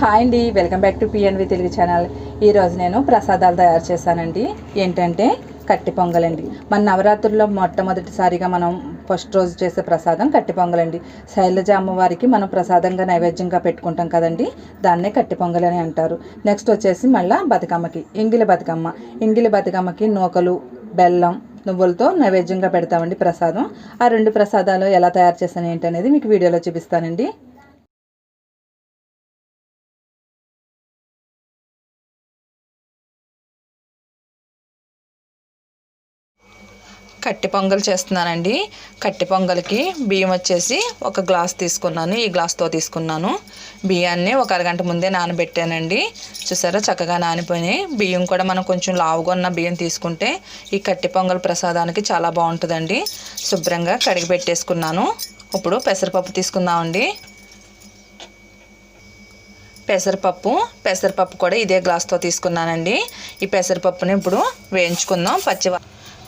Hi అండి, welcome back to PNV Telugu channel. ఈరోజు నేను ప్రసాదాలు తయారు చేశానండి. ఏంటంటే కట్టి పొంగలండి. మన నవరాత్రుల్లో మొట్టమొదటిసారిగా మనం ఫస్ట్ రోజు చేసే ప్రసాదం కట్టి పొంగలండి. శైలజ అమ్మవారికి మనం ప్రసాదంగా నైవేద్యంగా పెట్టుకుంటాం కదండి, దాన్నే కట్టి పొంగల్ అని అంటారు. నెక్స్ట్ వచ్చేసి మళ్ళీ బతుకమ్మకి ఇంగిలి బతుకమ్మకి నూకలు, బెల్లం, నువ్వులతో నైవేద్యంగా పెడతామండి ప్రసాదం. ఆ రెండు ప్రసాదాలు ఎలా తయారు చేస్తాను ఏంటనేది మీకు వీడియోలో చూపిస్తానండి. కట్టి పొంగల్ చేస్తున్నానండి. కట్టి పొంగల్కి బియ్యం వచ్చేసి ఒక గ్లాస్ తీసుకున్నాను. ఈ గ్లాస్తో తీసుకున్నాను. బియ్యాన్ని ఒక అరగంట ముందే నానబెట్టానండి. చూసారా, చక్కగా నానిపోయినాయి. బియ్యం కూడా మనం కొంచెం లావుగా ఉన్న బియ్యం తీసుకుంటే ఈ కట్టి పొంగల్ ప్రసాదానికి చాలా బాగుంటుందండి. శుభ్రంగా కడిగి పెట్టేసుకున్నాను. ఇప్పుడు పెసరపప్పు తీసుకుందామండి. పెసరపప్పు కూడా ఇదే గ్లాస్తో తీసుకున్నానండి. ఈ పెసరపప్పుని ఇప్పుడు వేయించుకుందాం.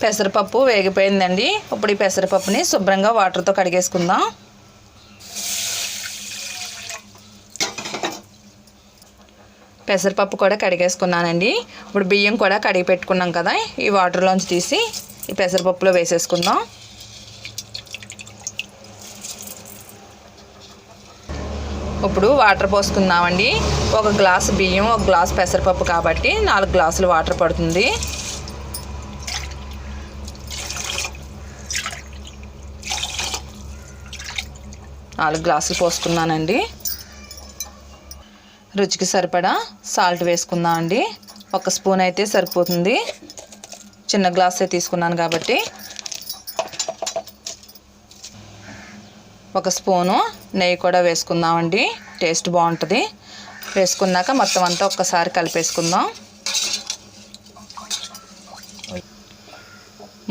పెసరపప్పు వేగిపోయిందండి. ఇప్పుడు ఈ పెసరపప్పుని శుభ్రంగా వాటర్తో కడిగేసుకుందాం. పెసరపప్పు కూడా కడిగేసుకున్నానండి. ఇప్పుడు బియ్యం కూడా కడిగి పెట్టుకున్నాం కదా, ఈ వాటర్లోంచి తీసి ఈ పెసరపప్పులో వేసేసుకుందాం. ఇప్పుడు వాటర్ పోసుకుందామండి. ఒక గ్లాసు బియ్యం, ఒక గ్లాసు పెసరపప్పు కాబట్టి 4 గ్లాసులు వాటర్ పడుతుంది. నాలుగు గ్లాసులు పోసుకున్నానండి. రుచికి సరిపడా సాల్ట్ వేసుకుందామండి. 1 స్పూన్ అయితే సరిపోతుంది. చిన్న గ్లాసే తీసుకున్నాను కాబట్టి 1 స్పూను నెయ్యి కూడా వేసుకుందామండి. టేస్ట్ బాగుంటుంది. వేసుకున్నాక మొత్తం అంతా ఒక్కసారి కలిపేసుకుందాం.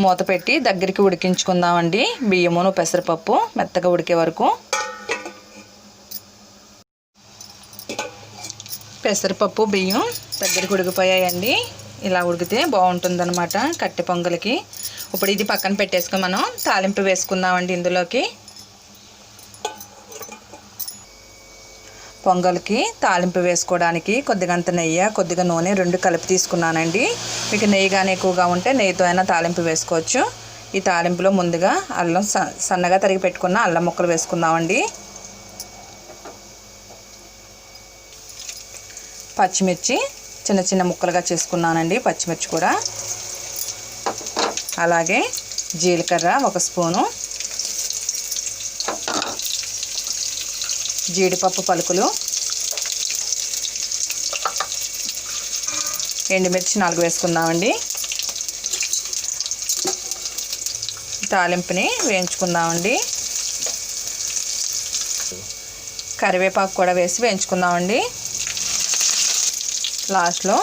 మూత పెట్టి దగ్గరికి ఉడికించుకుందామండి. బియ్యమును పెసరపప్పు మెత్తగా ఉడికే వరకు. పెసరపప్పు బియ్యం దగ్గరికి ఉడికిపోయాయండి. ఇలా ఉడికితే బాగుంటుందన్నమాట కట్టి పొంగలికి. ఇప్పుడు ఇది పక్కన పెట్టేసుకొని మనం తాలింపు వేసుకుందామండి. ఇందులోకి పొంగల్కి తాలింపు వేసుకోవడానికి కొద్దిగంత నెయ్యి, కొద్దిగా నూనె 2 కలిపి తీసుకున్నానండి. మీకు నెయ్యి కానీ ఎక్కువగా ఉంటే నెయ్యితో అయినా తాలింపు వేసుకోవచ్చు. ఈ తాలింపులో ముందుగా అల్లం, సన్నగా తరిగి పెట్టుకున్న అల్లం ముక్కలు వేసుకుందామండి. పచ్చిమిర్చి చిన్న చిన్న ముక్కలుగా చేసుకున్నానండి. పచ్చిమిర్చి కూడా, అలాగే జీలకర్ర 1 స్పూను, జీడిపప్పు పలుకులు, ఎండుమిర్చి 4 వేసుకుందామండి. తాలింపుని వేయించుకుందామండి. కరివేపాకు కూడా వేసి వేయించుకుందామండి. లాస్ట్లో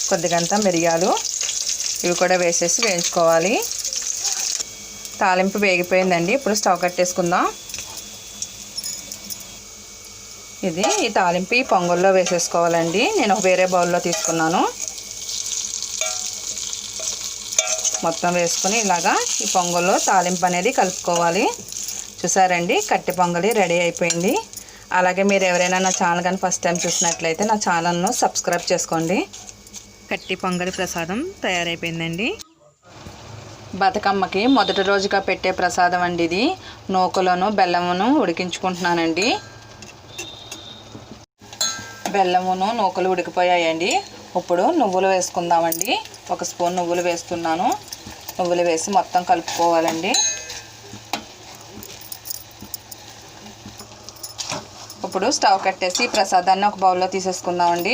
కొద్దిగంత మిరియాలు ఇవి కూడా వేసేసి వేయించుకోవాలి. తాలింపు వేగిపోయిందండి. ఇప్పుడు స్టవ్ కట్టేసుకుందాం. ఈ తాలింపు ఈ పొంగల్లో వేసేసుకోవాలండి. నేను వేరే బౌల్లో తీసుకున్నాను. మొత్తం వేసుకొని ఇలాగా ఈ పొంగల్లో తాలింపు అనేది కలుపుకోవాలి. చూసారండి, కట్టి పొంగలి రెడీ అయిపోయింది. అలాగే మీరు ఎవరైనా నా ఛానల్ కానీ ఫస్ట్ టైం చూసినట్లయితే నా ఛానల్ను సబ్స్క్రైబ్ చేసుకోండి. కట్టి పొంగలి ప్రసాదం తయారైపోయిందండి. బతుకమ్మకి మొదటి రోజుగా పెట్టే ప్రసాదం అండి ఇది. నూకలను బెల్లమును ఉడికించుకుంటున్నానండి. బెల్లమును నూకలు ఉడికిపోయాయండి. ఇప్పుడు నువ్వులు వేసుకుందామండి. 1 స్పూన్ నువ్వులు వేస్తున్నాను. నువ్వులు వేసి మొత్తం కలుపుకోవాలండి. ఇప్పుడు స్టవ్ కట్టేసి ప్రసాదాన్ని ఒక బౌల్లో తీసేసుకుందామండి.